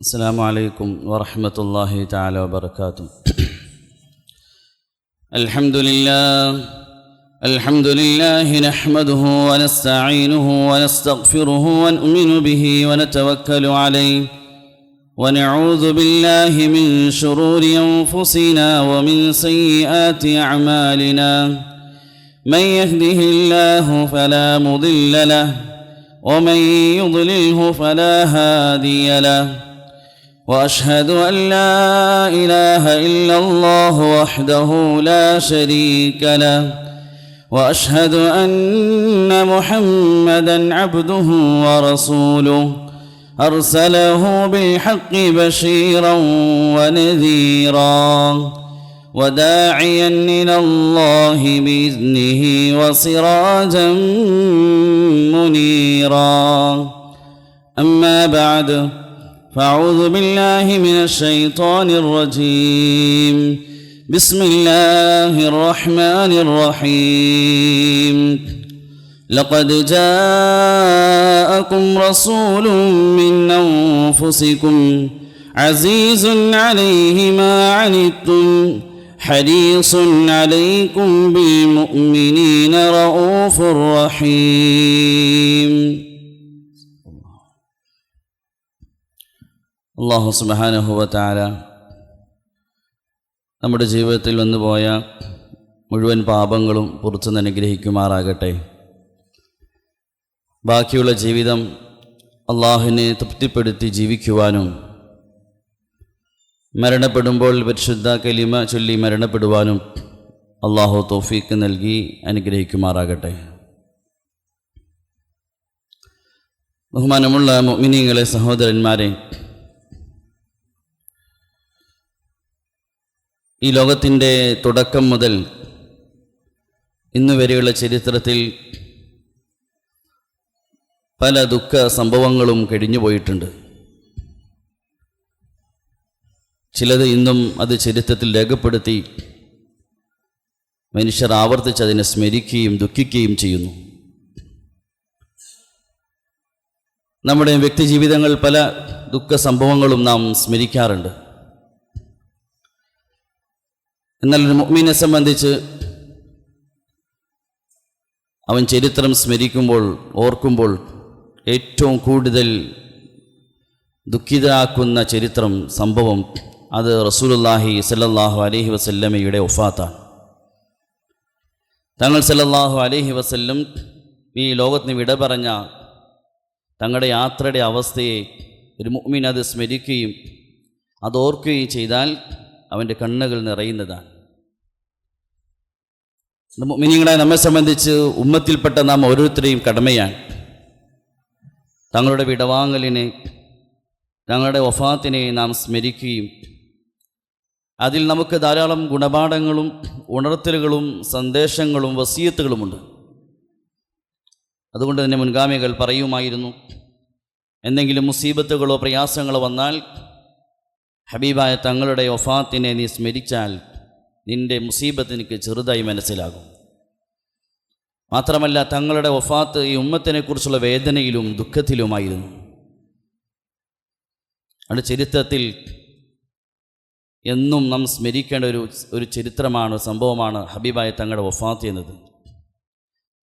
السلام عليكم ورحمة الله تعالى وبركاته. الحمد لله نحمده ونستعينه ونستغفره ونؤمن به ونتوكل عليه ونعوذ بالله من شرور أنفسنا ومن سيئات أعمالنا. من يهده الله فلا مضل له ومن يضلله فلا هادي له. وأشهد أن لا إله إلا الله وحده لا شريك له وأشهد أن محمدًا عبده ورسوله أرسله بالحق بشيرًا ونذيرًا وداعيًا إلى الله بإذنه وسراجًا منيرًا. أما بعد، فأعوذ بالله من الشيطان الرجيم. بسم الله الرحمن الرحيم. لقد جاءكم رسول من أنفسكم عزيز عليه ما عنتم حريص عليكم بالمؤمنين رؤوف رحيم. അല്ലാഹു സുബ്ഹാനഹു വ തആല നമ്മുടെ ജീവിതത്തിൽ വന്നുപോയ മുഴുവൻ പാപങ്ങളും പുറത്തു അനുഗ്രഹിക്കുമാറാകട്ടെ. ബാക്കിയുള്ള ജീവിതം അള്ളാഹുവിനെ തൃപ്തിപ്പെടുത്തി ജീവിക്കുവാനും മരണപ്പെടുമ്പോൾ പരിശുദ്ധ കലിമ ചൊല്ലി മരണപ്പെടുവാനും അള്ളാഹു തൗഫീക്ക് നൽകി അനുഗ്രഹിക്കുമാറാകട്ടെ. ബഹുമാനമുള്ള മുഅ്മിനീങ്ങളെ, സഹോദരന്മാരെ, ഈ ലോകത്തിൻ്റെ തുടക്കം മുതൽ ഇന്നുവരെയുള്ള ചരിത്രത്തിൽ പല ദുഃഖ സംഭവങ്ങളും കഴിഞ്ഞുപോയിട്ടുണ്ട്. ചിലത് ഇന്നും അത് ചരിത്രത്തിൽ രേഖപ്പെടുത്തി മനുഷ്യർ ആവർത്തിച്ച് അതിനെ സ്മരിക്കുകയും ദുഃഖിക്കുകയും ചെയ്യുന്നു. നമ്മുടെ വ്യക്തിജീവിതങ്ങൾ പല ദുഃഖ സംഭവങ്ങളും നാം സ്മരിക്കാറുണ്ട്. എന്നാൽ ഒരു മുഅ്മിനെ സംബന്ധിച്ച് അവൻ ചരിത്രം സ്മരിക്കുമ്പോൾ, ഓർക്കുമ്പോൾ ഏറ്റവും കൂടുതൽ ദുഃഖിതരാക്കുന്ന ചരിത്രം, സംഭവം അത് റസൂലുള്ളാഹി സ്വല്ലല്ലാഹു അലൈഹി വസല്ലമയുടെ വഫാത്താണ്. തങ്ങൾ സ്വല്ലല്ലാഹു അലൈഹി വസല്ലം ഈ ലോകത്തിന് വിട പറഞ്ഞ തങ്ങളുടെ യാത്രയുടെ അവസ്ഥയെ ഒരു മുഅ്മിൻ അത് സ്മരിക്കുകയും അതോർക്കുകയും ചെയ്താൽ അവൻ്റെ കണ്ണുകൾ നിറയുന്നതാണ്. മുഅ്മിനീങ്ങളെ, നമ്മെ സംബന്ധിച്ച് ഉമ്മത്തിൽപ്പെട്ട നാം ഓരോരുത്തരെയും കടമയാണ് തങ്ങളുടെ വിടവാങ്ങലിനെ, തങ്ങളുടെ വഫാത്തിനെ നാം സ്മരിക്കുകയും അതിൽ നമുക്ക് ധാരാളം ഗുണപാഠങ്ങളും ഉണർത്തലുകളും സന്ദേശങ്ങളും വസിയത്തുകളുമുണ്ട്. അതുകൊണ്ട് തന്നെ മുൻഗാമികൾ പറയുമായിരുന്നു, എന്തെങ്കിലും മുസീബത്തുകളോ പ്രയാസങ്ങളോ വന്നാൽ ഹബീബായ തങ്ങളുടെ വഫാത്തിനെ നീ സ്മരിച്ചാൽ നിൻ്റെ മുസീബത്ത് എനിക്ക് ചെറുതായി മനസ്സിലാകും. മാത്രമല്ല, തങ്ങളുടെ വഫാത്ത് ഈ ഉമ്മത്തിനെക്കുറിച്ചുള്ള വേദനയിലും ദുഃഖത്തിലുമായിരുന്നു. അത് ചരിത്രത്തിൽ എന്നും നാം സ്മരിക്കേണ്ട ഒരു ചരിത്രമാണ്, സംഭവമാണ് ഹബീബായ തങ്ങളുടെ വഫാത്ത് എന്നത്.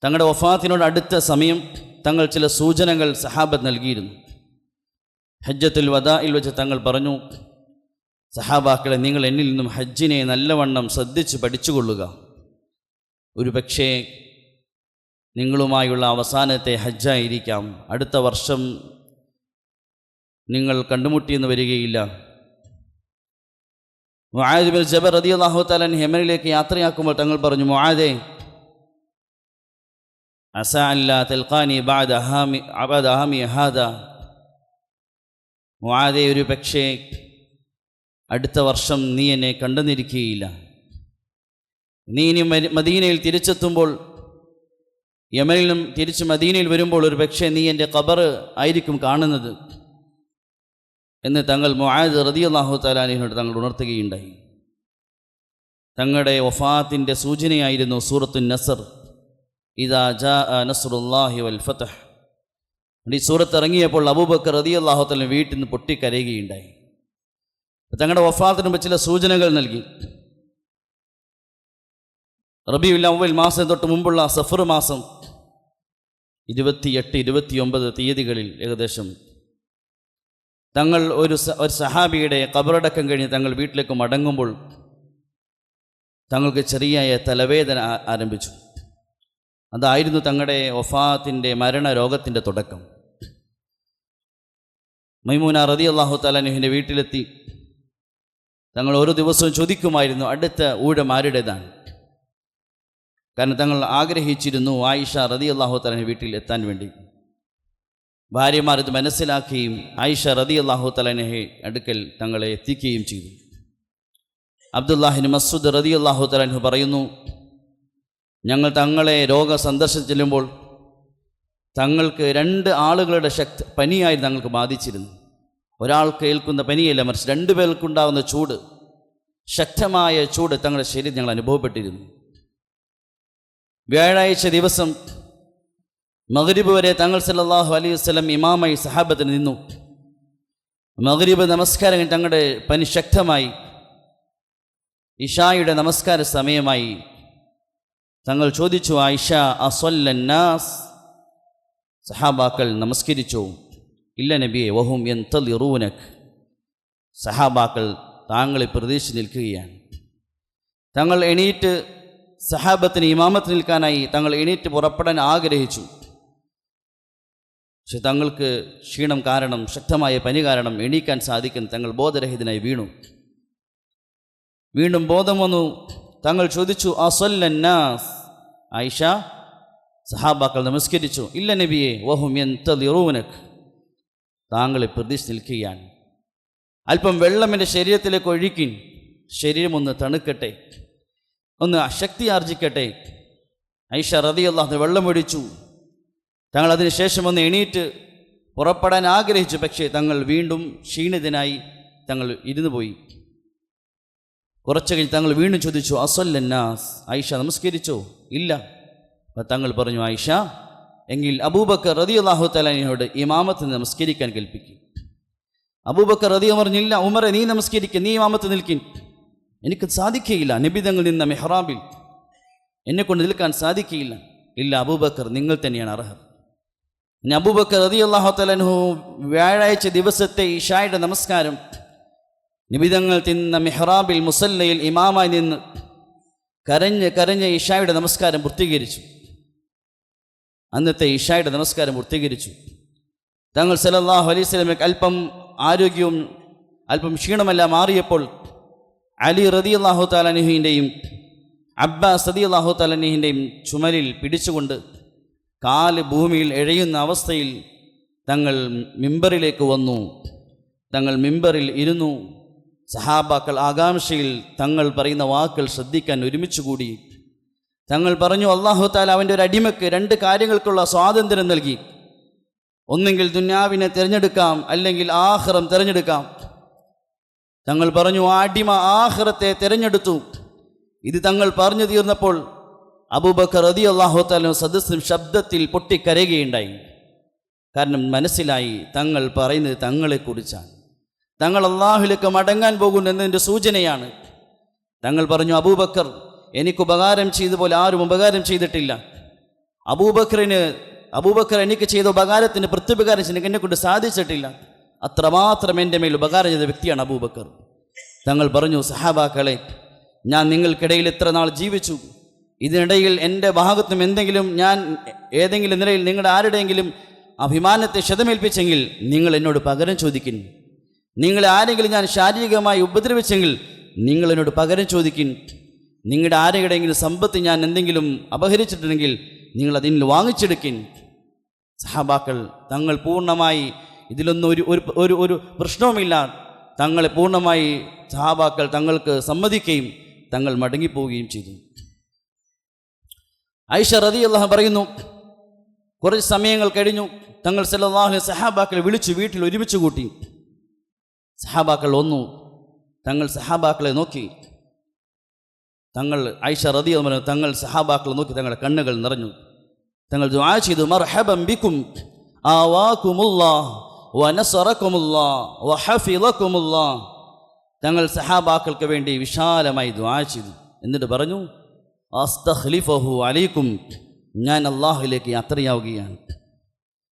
തങ്ങളുടെ വഫാത്തിനോട് അടുത്ത സമയം തങ്ങൾ ചില സൂചനകൾ സഹാബത്ത് നൽകിയിരുന്നു. ഹജ്ജത്തുൽ വദാഇൽ വെച്ച് തങ്ങൾ പറഞ്ഞു, സഹാബാക്കളെ, നിങ്ങൾ എന്നിൽ നിന്നും ഹജ്ജിനെ നല്ലവണ്ണം ശ്രദ്ധിച്ച് പഠിച്ചുകൊള്ളുക. ഒരു പക്ഷേ നിങ്ങളുമായുള്ള അവസാനത്തെ ഹജ്ജായിരിക്കാം. അടുത്ത വർഷം നിങ്ങൾ കണ്ടുമുട്ടിയെന്ന് വരികയില്ല. മുആദ് ബിൻ ജബൽ റളിയല്ലാഹു തആല യമനിലേക്ക് യാത്രയാക്കുമ്പോൾ തങ്ങൾ പറഞ്ഞു, മുആദേ, അസാ അല്ലാ തൽഖാനി ബഅദ ആമി ഹാദാ. മുആദേ, ഒരു പക്ഷേ അടുത്ത വർഷം നീ എന്നെ കണ്ടെന്നിരിക്കുകയില്ല. നീ ഇനി മദീനയിൽ തിരിച്ചെത്തുമ്പോൾ, യമനിൽ നിന്നും തിരിച്ച് മദീനയിൽ വരുമ്പോൾ ഒരു പക്ഷേ നീ എൻ്റെ ഖബർ ആയിരിക്കും കാണുന്നത് എന്ന് തങ്ങൾ മുആദ് റളിയല്ലാഹു തആല അൻഹുവിനോട് തങ്ങൾ ഉണർത്തുകയുണ്ടായി. തങ്ങളുടെ വഫാത്തിൻ്റെ സൂചനയായിരുന്നു സൂറത്തുൻ നസർ. ഇദാ ജാഅ നസ്റുല്ലാഹി വൽ ഫതഹ്. ഈ സൂറത്ത് ഇറങ്ങിയപ്പോൾ അബൂബക്കർ റളിയല്ലാഹു തആല വീട്ടിൽ നിന്ന് പൊട്ടിക്കരയുകയുണ്ടായി. തങ്ങളുടെ വഫാത്തിന് മുമ്പ് ചില സൂചനകൾ നൽകി. റബീഉൽ അവ്വൽ മാസം തൊട്ട് മുമ്പുള്ള സഫർ മാസം 28, 29 തീയതികളിൽ ഏകദേശം തങ്ങൾ ഒരു സഹാബിയുടെ ഖബറടക്കം കഴിഞ്ഞ് തങ്ങൾ വീട്ടിലേക്ക് മടങ്ങുമ്പോൾ തങ്ങൾക്ക് ചെറിയ തലവേദന ആരംഭിച്ചു. അതായിരുന്നു തങ്ങളുടെ വഫാത്തിൻ്റെ മരണരോഗത്തിൻ്റെ തുടക്കം. മൈമൂന റളിയല്ലാഹു തആല അൻഹയുടെ വീട്ടിലെത്തി തങ്ങൾ ഓരോ ദിവസവും ചോദിക്കുമായിരുന്നു, അടുത്ത ഊഴം ആരുടേതാണ്? കാരണം തങ്ങൾ ആഗ്രഹിച്ചിരുന്നു ആയിഷ റളിയല്ലാഹു തആല വീട്ടിൽ എത്താൻ വേണ്ടി. ഭാര്യമാർ ഇത് മനസ്സിലാക്കുകയും ആയിഷ റളിയല്ലാഹു തആല അടുക്കൽ തങ്ങളെ എത്തിക്കുകയും ചെയ്തു. അബ്ദുല്ലാഹിബ്നു മസ്ഊദ് റളിയല്ലാഹു തആല അൻഹു പറയുന്നു, ഞങ്ങൾ തങ്ങളെ രോഗം സന്ദർശിച്ച് ചെല്ലുമ്പോൾ തങ്ങൾക്ക് 2 ആളുകളുടെ പനിയായി തങ്ങൾക്ക് ബാധിച്ചിരുന്നു. ഒരാൾക്ക് ഏൽക്കുന്ന പനിയല്ല, മറിച്ച് 2 പേർക്കുണ്ടാകുന്ന ചൂട്, ശക്തമായ ചൂട് തങ്ങളുടെ ശരീരം ഞങ്ങൾ അനുഭവപ്പെട്ടിരുന്നു. വ്യാഴാഴ്ച ദിവസം മഗ്രിബ് വരെ തങ്ങൾ സല്ലല്ലാഹു അലൈഹി വസല്ലം ഇമാമായി സഹാബത്തിന് നിന്നു. മഗ്രിബ് നമസ്കാരം തങ്ങളുടെ പനി ശക്തമായി. ഇശായുടെ നമസ്കാര സമയമായി. തങ്ങൾ ചോദിച്ചു, ആയിഷ അസ്വല്ലന്നാസ്, സഹാബാക്കൾ നമസ്കരിച്ചു? ഇല്ല നബിയെ, വഹും യന്തളിറൂനക്, സഹാബാക്കൾ താങ്കളെ പ്രതീക്ഷിച്ച് നിൽക്കുകയാണ്. തങ്ങൾ എണീറ്റ് സഹാബത്തിന് ഇമാമത്ത് നിൽക്കാനായി തങ്ങൾ എണീറ്റ് പുറപ്പെടാൻ ആഗ്രഹിച്ചു. പക്ഷെ തങ്ങൾക്ക് ക്ഷീണം കാരണം, ശക്തമായ പനി കാരണം എണീക്കാൻ സാധിക്കും. തങ്ങൾ ബോധരഹിതനായി വീണു. വീണ്ടും ബോധം വന്നു. തങ്ങൾ ചോദിച്ചു, അസ്വല്ലന്നാസ്, ആയിഷ സഹാബാക്കൾ നമസ്കരിച്ചു? ഇല്ല നബിയെ, വഹും യന്തളിറൂനക്, താങ്കളെ പ്രതീക്ഷിച്ച് നിൽക്കുകയാണ്. അല്പം വെള്ളം എൻ്റെ ശരീരത്തിലേക്ക് ഒഴിക്കിൻ, ശരീരം ഒന്ന് തണുക്കട്ടെ, ഒന്ന് ശക്തി ആർജിക്കട്ടെ. ആയിഷ റളിയല്ലാഹു വെള്ളം ഒഴിച്ചു. തങ്ങൾ അതിനുശേഷം ഒന്ന് എണീറ്റ് പുറപ്പെടാൻ ആഗ്രഹിച്ചു. പക്ഷേ തങ്ങൾ വീണ്ടും ക്ഷീണിതനായി തങ്ങൾ ഇരുന്നു പോയി. കുറച്ച് കഴിഞ്ഞ് തങ്ങൾ വീണ്ടും ചോദിച്ചു, അസ്വല്ലന്നാസ്, ആയിഷ നമസ്കരിച്ചോ? ഇല്ല. അപ്പം തങ്ങൾ പറഞ്ഞു, ആയിഷ എങ്കിൽ അബൂബക്കർ റളിയല്ലാഹു തആല അൻഹുവോട് ഇമാമത്ത് നമസ്കരിക്കാൻ കൽപ്പിക്കും. അബൂബക്കർ റളിയല്ലാഹു പറഞ്ഞില്ല, ഉമറെ നീ നമസ്കരിക്കുക, നീ ഇമാമത്ത് നിൽക്കിൻ, എനിക്ക് സാധിക്കുകയില്ല. നബി തങ്ങൾ നിന്ന മെഹ്റാബിൽ എന്നെക്കൊണ്ട് നിൽക്കാൻ സാധിക്കുകയില്ല. ഇല്ല അബൂബക്കർ, നിങ്ങൾ തന്നെയാണ് അർഹർ. ഇനി അബൂബക്കർ റളിയല്ലാഹു തആല അൻഹു വ്യാഴാഴ്ച ദിവസത്തെ ഇശായുടെ നമസ്കാരം നബി തങ്ങൾ തിന്ന മെഹ്റാബിൽ മുസല്ലയിൽ ഇമാമായി നിന്ന് കരഞ്ഞ് ഇശായുടെ നമസ്കാരം പൂർത്തീകരിച്ചു. അന്നത്തെ ഇശായുടെ നമസ്കാരം പൂർത്തീകരിച്ചു. തങ്ങൾ സല്ലല്ലാഹു അലൈഹി വസല്ലമയ്ക്ക് അല്പം ആരോഗ്യവും അല്പം ക്ഷീണമെല്ലാം മാറിയപ്പോൾ അലി റളിയല്ലാഹു തആല അൻഹുവിൻ്റെയും അബ്ബാസ് റളിയല്ലാഹു തആല അൻഹുവിൻ്റെയും ചുമലിൽ പിടിച്ചുകൊണ്ട് കാല് ഭൂമിയിൽ എഴയുന്ന അവസ്ഥയിൽ തങ്ങൾ മിമ്പറിലേക്ക് വന്നു. തങ്ങൾ മിമ്പറിൽ ഇരുന്നു. സഹാബാക്കൾ ആകാംക്ഷയിൽ തങ്ങൾ പറയുന്ന വാക്കുകൾ ശ്രദ്ധിക്കാൻ ഒരുമിച്ച് കൂടി. തങ്ങൾ പറഞ്ഞു, അല്ലാഹു തആല അവൻ്റെ ഒരു അടിമയ്ക്ക് 2 കാര്യങ്ങൾക്കുള്ള സ്വാതന്ത്ര്യം നൽകി. ഒന്നെങ്കിൽ ദുന്യാവിനെ തിരഞ്ഞെടുക്കാം, അല്ലെങ്കിൽ ആഖിറം തിരഞ്ഞെടുക്കാം. തങ്ങൾ പറഞ്ഞു, ആ അടിമ ആഖിറത്തെ തിരഞ്ഞെടുത്തു. ഇത് തങ്ങൾ പറഞ്ഞു തീർന്നപ്പോൾ അബൂബക്കർ റളിയല്ലാഹു തആല സദസ്സും ശബ്ദത്തിൽ പൊട്ടിക്കരയുകയുണ്ടായി. കാരണം മനസ്സിലായി തങ്ങൾ പറയുന്നത് തങ്ങളെക്കുറിച്ചാണ്, തങ്ങൾ അള്ളാഹുലേക്ക് മടങ്ങാൻ പോകുന്നു എന്നതിൻ്റെ സൂചനയാണ്. തങ്ങൾ പറഞ്ഞു, അബൂബക്കർ എനിക്ക് ഉപകാരം ചെയ്തതുപോലെ ആരും ഉപകാരം ചെയ്തിട്ടില്ല. അബൂബക്കർ എനിക്ക് ചെയ്ത ഉപകാരത്തിന് പ്രത്യുപകാരം ചെയ്യാൻ എന്നെക്കൊണ്ട് സാധിച്ചിട്ടില്ല. അത്രമാത്രം എൻ്റെ മേൽ ഉപകാരം ചെയ്ത വ്യക്തിയാണ് അബൂബക്കർ. തങ്ങൾ പറഞ്ഞു, സഹാബാക്കളെ, ഞാൻ നിങ്ങൾക്കിടയിൽ എത്ര നാൾ ജീവിച്ചു, ഇതിനിടയിൽ എൻ്റെ ഭാഗത്തും ഞാൻ ഏതെങ്കിലും നിലയിൽ നിങ്ങളുടെ ആരുടെയെങ്കിലും അഭിമാനത്തെ ക്ഷതമേൽപ്പിച്ചെങ്കിൽ നിങ്ങൾ എന്നോട് പകരം ചോദിക്കും. നിങ്ങളെ ആരെങ്കിലും ഞാൻ ശാരീരികമായി ഉപദ്രവിച്ചെങ്കിൽ നിങ്ങൾ എന്നോട് പകരം ചോദിക്കും. നിങ്ങളുടെ ആരുടെയെങ്കിലും സമ്പത്ത് ഞാൻ എന്തെങ്കിലും അപഹരിച്ചിട്ടുണ്ടെങ്കിൽ നിങ്ങൾ അതിൽ വാങ്ങിച്ചെടുക്കിൻ. സഹാബാക്കൾ തങ്ങൾ പൂർണ്ണമായി ഇതിലൊന്നും ഒരു പ്രശ്നവുമില്ല. തങ്ങളെ പൂർണ്ണമായി സഹാബാക്കൾ തങ്ങൾക്ക് സമ്മതിക്കുകയും തങ്ങൾ മടങ്ങിപ്പോവുകയും ചെയ്തു. ആയിഷ റളിയല്ലാഹു പറയുന്നു, കുറച്ച് സമയങ്ങൾ കഴിഞ്ഞു. തങ്ങൾ സല്ലല്ലാഹു അലൈഹി സഹാബാക്കളെ വിളിച്ചു വീട്ടിൽ ഒരുമിച്ച് കൂട്ടി. സഹാബാക്കൾ വന്നു. തങ്ങൾ സഹാബാക്കളെ നോക്കി. ആയിഷ റളിയല്ലാഹു അൻഹ തങ്ങൾ സഹാബാക്കളെ നോക്കി തങ്ങളുടെ കണ്ണുകൾ നിറഞ്ഞു. തങ്ങൾ ദുആ ചെയ്തു, മർഹബൻ ബിക്കും ആവാകുമുല്ലാഹ് വനസറകുമുല്ലാഹ് വഹഫിളകുമുല്ലാഹ്. തങ്ങൾ സഹാബാക്കൾക്ക് വേണ്ടി വിശാലമായി ദുആ ചെയ്തു. എന്നിട്ട് പറഞ്ഞു, അസ്തഖ്ലിഫഹു അലൈക്കും, ഞാൻ അള്ളാഹുവിലേക്ക് യാത്രയാവുകയാണ്.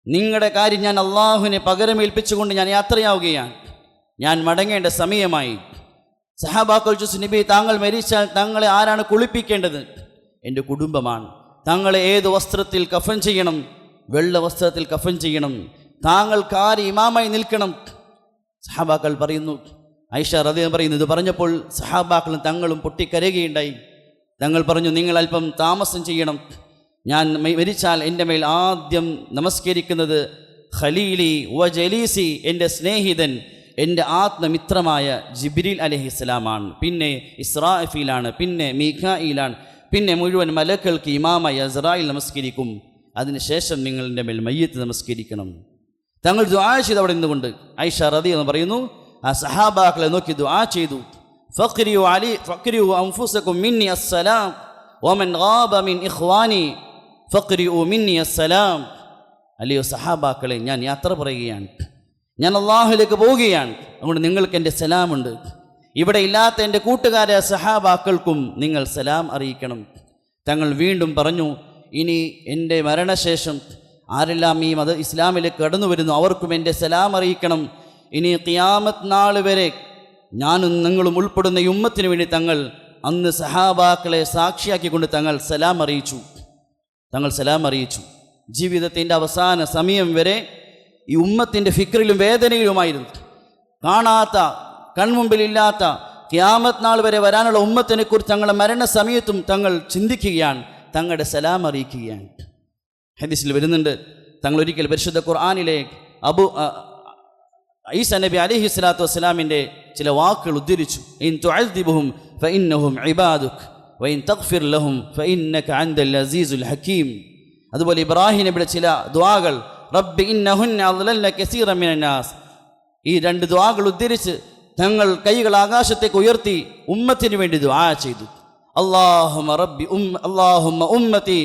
നിങ്ങളുടെ കാര്യം ഞാൻ അള്ളാഹുവിനെ പകരമേൽപ്പിച്ചുകൊണ്ട് ഞാൻ യാത്രയാവുകയാണ്. ഞാൻ മടങ്ങേണ്ട സമയമായി. സഹാബാക്കൾ ചോദിച്ചു, നബി താങ്കൾ മരിച്ചാൽ താങ്കളെ ആരാണ് കുളിപ്പിക്കേണ്ടത്? എൻ്റെ കുടുംബമാണ്. താങ്കളെ ഏത് വസ്ത്രത്തിൽ കഫൻ ചെയ്യണം? വെള്ള വസ്ത്രത്തിൽ കഫൻ ചെയ്യണം. താങ്കൾക്ക് ആര് ഇമാമായി നിൽക്കണം? സഹാബാക്കൾ പറയുന്നു, ആയിഷ റളിയല്ലാഹു പറയുന്നു, ഇത് പറഞ്ഞപ്പോൾ സഹാബാക്കളും തങ്ങളും പൊട്ടിക്കരയുകയുണ്ടായി. തങ്ങൾ പറഞ്ഞു, നിങ്ങൾ അല്പം താമസം ചെയ്യണം. ഞാൻ മരിച്ചാൽ എൻ്റെ മേൽ ആദ്യം നമസ്കരിക്കുന്നത് ഖലീലി വ ജലീസി, എൻ്റെ സ്നേഹിതൻ, എൻ്റെ ആത്മമിത്രമായ ജിബ്രീൽ അലൈഹിസ്സലാമാണ്. പിന്നെ ഇസ്രാഫീലാണ്, പിന്നെ മീഖായിലാണ്, പിന്നെ മുഴുവൻ മലക്കൾക്ക് ഇമാമായി അസ്രായിൽ നമസ്കരിക്കും. അതിനുശേഷം നിങ്ങളുടെ മേൽ മയ്യത്ത് നമസ്കരിക്കണം. തങ്ങൾ ദുആ ചെയ്ത് അവിടെ നിന്നുകൊണ്ട് ആയിഷ റളിയല്ലാഹു അൻഹ പറയുന്നു, ആ സഹാബാക്കളെ നോക്കി ദുആ ചെയ്തു. ഫഖ്രിഉ അൻഫുസകും മിന്നി അസ്സലാം വമൻ ഗാബ മിൻ ഇഖ്വാനി ഫഖ്രിഉ മിന്നി അസ്സലാം. അല്ലയോ സഹാബാക്കളെ, ഞാൻ യാത്ര പറയുകയാണ്, ഞാൻ അള്ളാഹുവിലേക്ക് പോവുകയാണ്. അതുകൊണ്ട് നിങ്ങൾക്ക് എൻ്റെ സലാമുണ്ട്. ഇവിടെ ഇല്ലാത്ത എൻ്റെ കൂട്ടുകാരെ സഹാബാക്കൾക്കും നിങ്ങൾ സലാം അറിയിക്കണം. തങ്ങൾ വീണ്ടും പറഞ്ഞു, ഇനി എൻ്റെ മരണശേഷം ആരെല്ലാം ഈ ഇസ്ലാമിലേക്ക് കടന്നു വരുന്നു അവർക്കും എൻ്റെ സലാം അറിയിക്കണം. ഇനി ഖിയാമത്ത് നാൾ വരെ ഞാനും നിങ്ങളും ഉൾപ്പെടുന്ന ഈ ഉമ്മത്തിന് വേണ്ടി തങ്ങൾ അന്ന് സഹാബാക്കളെ സാക്ഷിയാക്കിക്കൊണ്ട് തങ്ങൾ സലാം അറിയിച്ചു. ജീവിതത്തിൻ്റെ അവസാന സമയം വരെ ഈ ഉമ്മത്തിൻ്റെ ഫിക്രിലും വേദനയിലുമായിരുന്നു. കാണാത്ത, കൺമുമ്പിലില്ലാത്ത ഖിയാമത്ത് നാൾ വരെ വരാനുള്ള ഉമ്മത്തിനെ കുറിച്ച് തങ്ങളുടെ മരണസമയത്തും തങ്ങൾ ചിന്തിക്കുകയാണ്, തങ്ങളുടെ സലാം അറിയിക്കുകയാണ്. ഹദീസിൽ വരുന്നുണ്ട്, തങ്ങൾ ഒരിക്കൽ പരിശുദ്ധ ഖുർആനിലെ ഈസാ നബി അലൈഹി സ്വലാത്തു വസ്സലാമിൻ്റെ ചില വാക്കുകൾ ഉദ്ധരിച്ചു. ഇൻ തുഅദ്ദിബുഹും ഫഇന്നഹും ഇബാദുക് വഇൻ തഗ്ഫിർ ലഹും ഫഇന്നക അൻതൽ അസീസുൽ ഹകീം. അതുപോലെ ഇബ്രാഹിം നബിയുടെ ചില ദുആകൾ, റബ്ബി ഇന്നഹുന്ന അദ്ലൽന കസീറൻ മിനന്നാസ്, ഈ രണ്ട് ദുആകൾ ഉദ്ധരിച്ച് തങ്ങൾ കൈകൾ ആകാശത്തേക്ക് ഉയർത്തി ഉമ്മത്തിന് വേണ്ടി ദുആ ചെയ്തു. അല്ലാഹുമ്മ ഉമ്മത്തി,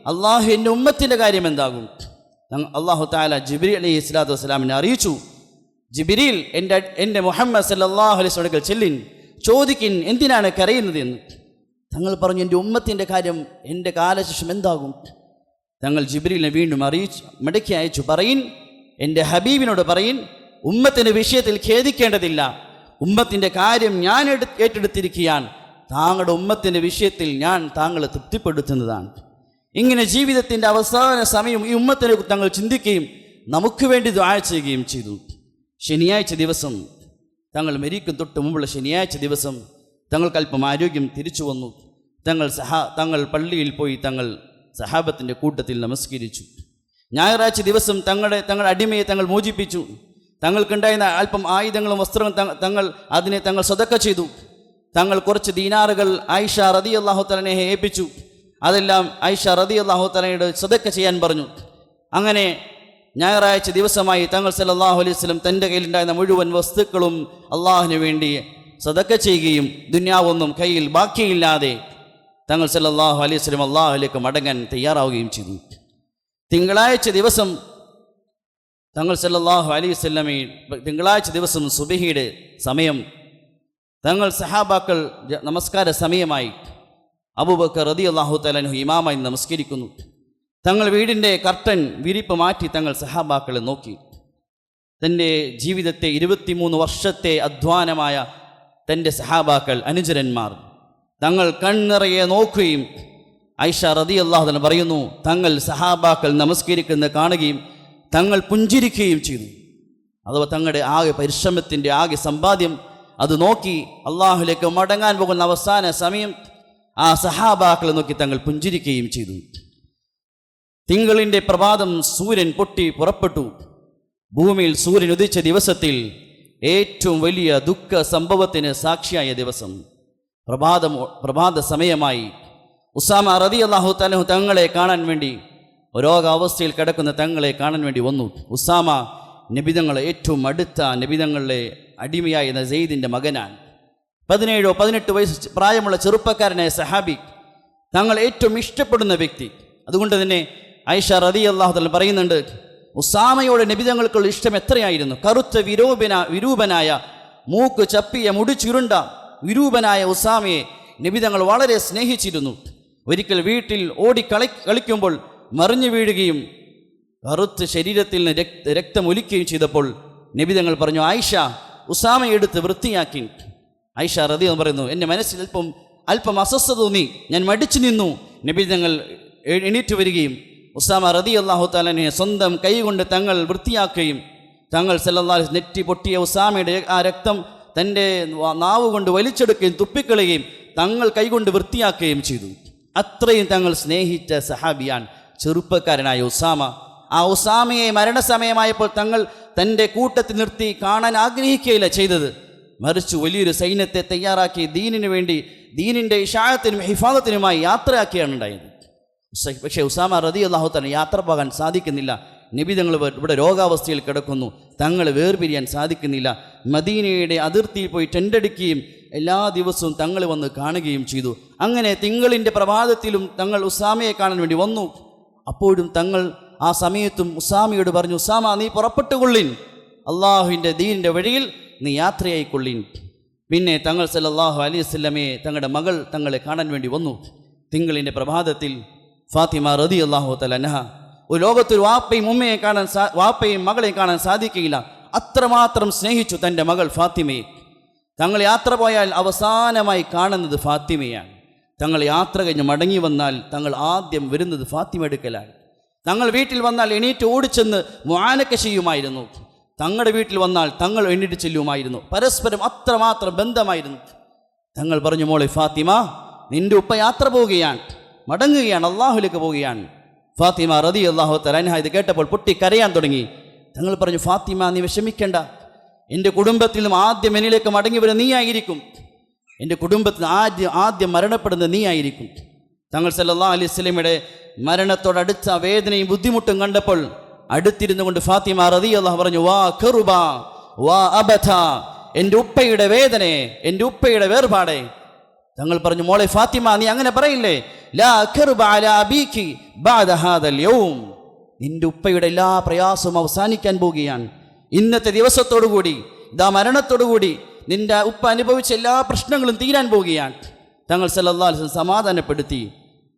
അള്ളാഹു എൻ്റെ ഉമ്മത്തിൻ്റെ കാര്യം എന്താകും? അള്ളാഹു തആല ജിബ്രീൽ അലൈഹി സ്വലാത്തു വസ്സലാമിനെ അറിയിച്ചു, ജിബ്രീൽ എൻ്റെ മുഹമ്മദ് സല്ലല്ലാഹു അലൈഹി വസല്ലം ചെല്ലിൻ, ചോദിക്കിൻ എന്തിനാണ് കരയുന്നത് എന്ന്. തങ്ങൾ പറഞ്ഞു, എൻ്റെ ഉമ്മത്തിൻ്റെ കാര്യം എൻ്റെ കാലശേഷം എന്താകും? തങ്ങൾ ജിബ്രീലിനെ വീണ്ടും മടക്കി അയച്ചു, പറയിൻ, എൻ്റെ ഹബീബിനോട് പറയിൻ, ഉമ്മത്തിൻ്റെ വിഷയത്തിൽ ഖേദിക്കേണ്ടതില്ല, ഉമ്മത്തിൻ്റെ കാര്യം ഞാൻ ഏറ്റെടുത്തിരിക്കുകയാണ്, താങ്കളുടെ ഉമ്മത്തിൻ്റെ വിഷയത്തിൽ ഞാൻ താങ്കളെ തൃപ്തിപ്പെടുത്തുന്നതാണ്. ഇങ്ങനെ ജീവിതത്തിൻ്റെ അവസാന സമയം ഈ ഉമ്മത്തിനെ തങ്ങൾ ചിന്തിക്കുകയും നമുക്ക് വേണ്ടി ദുആ ചെയ്യുകയും ചെയ്തു. ശനിയാഴ്ച ദിവസം, തങ്ങൾ മരിക്കും തൊട്ട് മുമ്പുള്ള ശനിയാഴ്ച ദിവസം തങ്ങൾക്ക് അല്പം ആരോഗ്യം തിരിച്ചു വന്നു. തങ്ങൾ പള്ളിയിൽ പോയി തങ്ങൾ സഹാബത്തിൻ്റെ കൂട്ടത്തിൽ നമസ്കരിച്ചു. ഞായറാഴ്ച ദിവസം തങ്ങളുടെ അടിമയെ തങ്ങൾ മോചിപ്പിച്ചു. തങ്ങൾക്കുണ്ടായിരുന്ന അല്പം ആയുധങ്ങളും വസ്ത്രങ്ങളും തങ്ങൾ സദക്ക ചെയ്തു. തങ്ങൾ കുറച്ച് ദീനാറുകൾ ആയിഷ റളിയല്ലാഹു തആലയെ ഏൽപ്പിച്ചു. അതെല്ലാം ആയിഷ റളിയല്ലാഹു തആലയോട് സദക്ക ചെയ്യാൻ പറഞ്ഞു. അങ്ങനെ ഞായറാഴ്ച ദിവസമായി തങ്ങൾ സല്ലല്ലാഹു അലൈഹി വസല്ലം തൻ്റെ കയ്യിലുണ്ടായിരുന്ന മുഴുവൻ വസ്തുക്കളും അള്ളാഹുവിന് വേണ്ടി സദക്ക ചെയ്യുകയും ദുനിയാവൊന്നും കയ്യിൽ ബാക്കിയില്ലാതെ തങ്ങൾ സല്ലല്ലാഹു അലൈഹി വസല്ലം അള്ളാഹുവിലേക്ക് മടങ്ങാൻ തയ്യാറാവുകയും ചെയ്തു. തിങ്കളാഴ്ച ദിവസം തങ്ങൾ സല്ലല്ലാഹു അലൈഹി വസല്ലമ തിങ്കളാഴ്ച ദിവസം സുബഹിയുടെ സമയം തങ്ങൾ സഹാബാക്കൾ നമസ്കാര സമയമായി അബൂബക്കർ റളിയല്ലാഹു തആല അൻഹു ഇമാമായി നമസ്കരിക്കുന്നു. തങ്ങൾ വീടിൻ്റെ കർട്ടൻ വിരിപ്പ് മാറ്റി തങ്ങൾ സഹാബാക്കളെ നോക്കി. തൻ്റെ ജീവിതത്തെ 23 വർഷത്തെ അധ്വാനമായ തൻ്റെ സഹാബാക്കൾ അനുചരന്മാർ തങ്ങൾ കണ്ണിറയെ നോക്കുകയും ആയിഷ റളിയല്ലാഹു അൻഹ പറയുന്നു, തങ്ങൾ സഹാബാക്കൾ നമസ്കരിക്കുന്നത് കാണുകയും തങ്ങൾ പുഞ്ചിരിക്കുകയും ചെയ്തു. അഥവാ തങ്ങളുടെ ആകെ പരിശ്രമത്തിൻ്റെ ആകെ സമ്പാദ്യം അത് നോക്കി അള്ളാഹുലേക്ക് മടങ്ങാൻ പോകുന്ന അവസാന സമയം ആ സഹാബാക്കളെ നോക്കി തങ്ങൾ പുഞ്ചിരിക്കുകയും ചെയ്തു. തിങ്കളിൻ്റെ പ്രഭാതം സൂര്യൻ പൊട്ടി പുറപ്പെട്ടു. ഭൂമിയിൽ സൂര്യൻ ഉദിച്ച ദിവസത്തിൽ ഏറ്റവും വലിയ ദുഃഖ സംഭവത്തിന് സാക്ഷിയായ ദിവസം പ്രഭാത സമയമായി. ഉസാമ റളിയല്ലാഹു തആല തങ്ങളെ കാണാൻ വേണ്ടി, രോഗാവസ്ഥയിൽ കിടക്കുന്ന തങ്ങളെ കാണാൻ വേണ്ടി വന്നു. ഉസാമ നബിതങ്ങളെ ഏറ്റവും അടുത്ത നബിതങ്ങളുടെ അടിമയായ സെയ്ദിൻ്റെ മകനാണ്. 17-18 വയസ്സ് പ്രായമുള്ള ചെറുപ്പക്കാരനായ സഹാബി, തങ്ങൾ ഏറ്റവും ഇഷ്ടപ്പെടുന്ന വ്യക്തി. അതുകൊണ്ട് തന്നെ ആയിഷ റളിയല്ലാഹു തആല പറയുന്നുണ്ട്, ഉസാമയോട് നബി തങ്ങൾക്കുള്ള ഇഷ്ടം എത്രയായിരുന്നു. കറുത്ത വിരൂപനായ മൂക്ക് ചപ്പിയ മുടി ചുരുണ്ട വിരൂപനായ ഉസാമയെ നബി തങ്ങൾ വളരെ സ്നേഹിച്ചിരുന്നു. ഒരിക്കൽ വീട്ടിൽ കളിക്കുമ്പോൾ മറിഞ്ഞു വീഴുകയും കറുത്ത് ശരീരത്തിൽ നിന്ന് രക്തം ഒലിക്കുകയും ചെയ്തപ്പോൾ നബി തങ്ങൾ പറഞ്ഞു, ആയിഷ ഉസാമയെ എടുത്ത് വൃത്തിയാക്കി. ആയിഷ റളിയല്ലാഹു പറയുന്നു, എൻ്റെ മനസ്സിൽ അല്പം അസ്വസ്ഥത തോന്നി, ഞാൻ മടിച്ചു നിന്നു. നബി തങ്ങൾ എണീറ്റ് വരികയും ഉസാമ റളിയല്ലാഹു തആലയെ സ്വന്തം കൈകൊണ്ട് തങ്ങൾ വൃത്തിയാക്കുകയും തങ്ങൾ സല്ലല്ലാഹു അലൈഹി വസല്ലം നെറ്റി പൊട്ടിയ ഉസാമയുടെ ആ രക്തം തൻ്റെ നാവ് കൊണ്ട് വലിച്ചെടുക്കുകയും തുപ്പിക്കളയുകയും തങ്ങൾ കൈകൊണ്ട് വൃത്തിയാക്കുകയും ചെയ്തു. അത്രയും തങ്ങൾ സ്നേഹിച്ച സഹാബിയാൻ ചെറുപ്പക്കാരനായ ഉസാമ. ആ ഉസാമയെ മരണസമയമായപ്പോൾ തങ്ങൾ തൻ്റെ കൂട്ടത്തിൽ നിർത്തി കാണാൻ ആഗ്രഹിക്കുകയില്ല ചെയ്തത്, മറിച്ച് വലിയൊരു സൈന്യത്തെ തയ്യാറാക്കി ദീനിനു വേണ്ടി ദീനിൻ്റെ ഇശാഅത്തിനും ഹിഫാദത്തിനുമായി യാത്രയാക്കിയാണ് ഉണ്ടായത്. പക്ഷേ ഉസാമ റളിയല്ലാഹു തആല യാത്ര പോകാൻ സാധിക്കുന്നില്ല. നബി തങ്ങൾ ഇവിടെ രോഗാവസ്ഥയിൽ കിടക്കുന്നു, തങ്ങൾ വേർപിരിയാൻ സാധിക്കുന്നില്ല. മദീനയുടെ അതിർത്തിയിൽ പോയി ടെൻ്റടിക്കുകയും എല്ലാ ദിവസവും തങ്ങൾ വന്ന് കാണുകയും ചെയ്തു. അങ്ങനെ തിങ്കളിൻ്റെ പ്രഭാതത്തിലും തങ്ങൾ ഉസാമയെ കാണാൻ വേണ്ടി വന്നു. അപ്പോഴും തങ്ങൾ ആ സമയത്തും ഉസാമയോട് പറഞ്ഞു, ഉസാമ നീ പുറപ്പെട്ടുകൊള്ളിൻ, അള്ളാഹുവിൻ്റെ ദീനിൻ്റെ വഴിയിൽ നീ യാത്രയായിക്കൊള്ളിൻ. പിന്നെ തങ്ങൾ സല്ലല്ലാഹു അലൈഹി വസല്ലമയെ തങ്ങളുടെ മകൾ തങ്ങളെ കാണാൻ വേണ്ടി വന്നു. തിങ്കളിൻ്റെ പ്രഭാതത്തിൽ ഫാത്തിമ റളിയല്ലാഹു തആല അൻഹ, ഒരു ലോകത്തൊരു വാപ്പയും മകളെയും കാണാൻ സാധിക്കുകയില്ല, അത്രമാത്രം സ്നേഹിച്ചു തൻ്റെ മകൾ ഫാത്തിമയെ. തങ്ങൾ യാത്ര പോയാൽ അവസാനമായി കാണുന്നത് ഫാത്തിമയാണ്. തങ്ങൾ യാത്ര കഴിഞ്ഞ് മടങ്ങി വന്നാൽ തങ്ങൾ ആദ്യം വരുന്നത് ഫാത്തിമ എടുക്കലാണ്. തങ്ങൾ വീട്ടിൽ വന്നാൽ എണീറ്റ് ഓടിച്ചെന്ന് മുആനക ചെയ്യുമായിരുന്നു. തങ്ങളുടെ വീട്ടിൽ വന്നാൽ തങ്ങൾ എണീറ്റ് ചെല്ലുമായിരുന്നു. പരസ്പരം അത്രമാത്രം ബന്ധമായിരുന്നു. തങ്ങൾ പറഞ്ഞു, മോളെ ഫാത്തിമ, നിന്റെ ഉപ്പ യാത്ര പോവുകയാണ്, മടങ്ങുകയാണ്, അള്ളാഹുലേക്ക് പോവുകയാണ്. ഫാത്തിമ റളിയല്ലാഹു തആല അൻഹ ഇത് കേട്ടപ്പോൾ പൊട്ടി കരയാൻ തുടങ്ങി. തങ്ങൾ പറഞ്ഞു, ഫാത്തിമ നീ വിഷമിക്കേണ്ട, എൻ്റെ കുടുംബത്തിൽ നിന്നും ആദ്യം എന്നിലേക്ക് മടങ്ങി വരുന്ന നീയായിരിക്കും, എൻ്റെ കുടുംബത്തിൽ ആദ്യം മരണപ്പെടുന്നത് നീയായിരിക്കും. തങ്ങൾ സല്ലല്ലാഹു അലൈഹി വസല്ലമയുടെ മരണത്തോടടുത്ത വേദനയും ബുദ്ധിമുട്ടും കണ്ടപ്പോൾ അടുത്തിരുന്നു കൊണ്ട് ഫാത്തിമ റളിയല്ലാഹു പറഞ്ഞു, വാ കറുബ വാ അബഥ, എൻ്റെ ഉപ്പയുടെ വേദനയെ, എൻ്റെ ഉപ്പയുടെ വേർപാടെ. തങ്ങൾ പറഞ്ഞു, മോളെ ഫാത്തിമ നീ അങ്ങനെ പറയില്ലേ, ലാ കറുബ അലാ അബീകി ബഅദ ഹാദൽ യൗം, നിൻ്റെ ഉപ്പയുടെ എല്ലാ പ്രയാസവും അവസാനിക്കാൻ പോവുകയാണ്. ഇന്നത്തെ ദിവസത്തോടുകൂടി, ഇതാ മരണത്തോടുകൂടി നിൻ്റെ ഉപ്പ അനുഭവിച്ച എല്ലാ പ്രശ്നങ്ങളും തീരാൻ പോവുകയാണ്. തങ്ങൾ സല്ലല്ലാഹു അലൈഹി വസല്ലം സമാധാനപ്പെടുത്തി.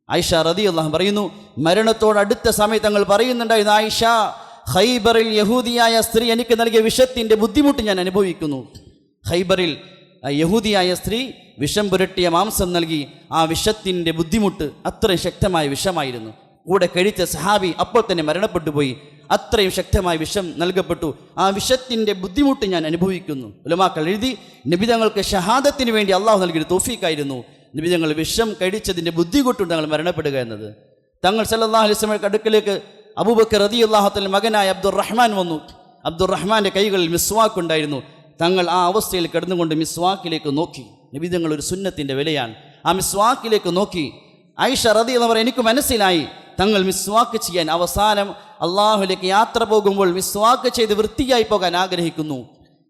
ആയിഷ റളിയല്ലാഹു പറയുന്നു, മരണത്തോടടുത്ത സമയത്ത് തങ്ങൾ പറയുന്നുണ്ടായിരുന്നു, ആയിഷ, ഖൈബറിൽ യഹൂദിയായ സ്ത്രീ എനിക്ക് നൽകിയ വിഷത്തിൻ്റെ ബുദ്ധിമുട്ട് ഞാൻ അനുഭവിക്കുന്നു. ഖൈബറിൽ യഹൂദിയായ സ്ത്രീ വിഷം പുരട്ടിയ മാംസം നൽകി. ആ വിഷത്തിൻ്റെ ബുദ്ധിമുട്ട് അത്രയും ശക്തമായ വിഷമായിരുന്നു. കൂടെ കഴിച്ച സഹാബി അപ്പോൾ തന്നെ മരണപ്പെട്ടു പോയി. അത്രയും ശക്തമായ വിഷം നൽകപ്പെട്ടു. ആ വിഷത്തിൻ്റെ ബുദ്ധിമുട്ട് ഞാൻ അനുഭവിക്കുന്നു. ഉലമാക്കൾ എഴുതി, നബി തങ്ങൾക്ക് ഷഹാദത്തിന് വേണ്ടി അള്ളാഹു നൽകിയ തൗഫീഖായിരുന്നു നബി തങ്ങൾ വിഷം കഴിച്ചതിൻ്റെ ബുദ്ധിമുട്ടുണ്ട് തങ്ങൾ മരണപ്പെടുക എന്നത്. തങ്ങൾ സല്ലല്ലാഹു അലൈഹി വസല്ലമയുടെ അടുക്കലേക്ക് അബൂബക്കർ റളിയല്ലാഹു തആല മകനായ അബ്ദുറഹ്മാൻ വന്നു. അബ്ദുറഹ്മാൻ്റെ കൈകളിൽ മിസ്വാക്ക് ഉണ്ടായിരുന്നു. തങ്ങൾ ആ അവസ്ഥയിൽ കിടന്നുകൊണ്ട് മിസ്വാക്കിലേക്ക് നോക്കി. നബി തങ്ങൾ ഒരു സുന്നത്തിൻ്റെ വിലയാണ്. ആ മിസ്വാക്കിലേക്ക് നോക്കി. ആയിഷ റളിയല്ലാഹു അൻഹ, എനിക്ക് മനസ്സിലായി തങ്ങൾ മിസ്വാക്ക് ചെയ്യാൻ അവസാനം അള്ളാഹുലേക്ക് യാത്ര പോകുമ്പോൾ മിസ്വാക്ക് ചെയ്ത് വൃത്തിയായി പോകാൻ ആഗ്രഹിക്കുന്നു.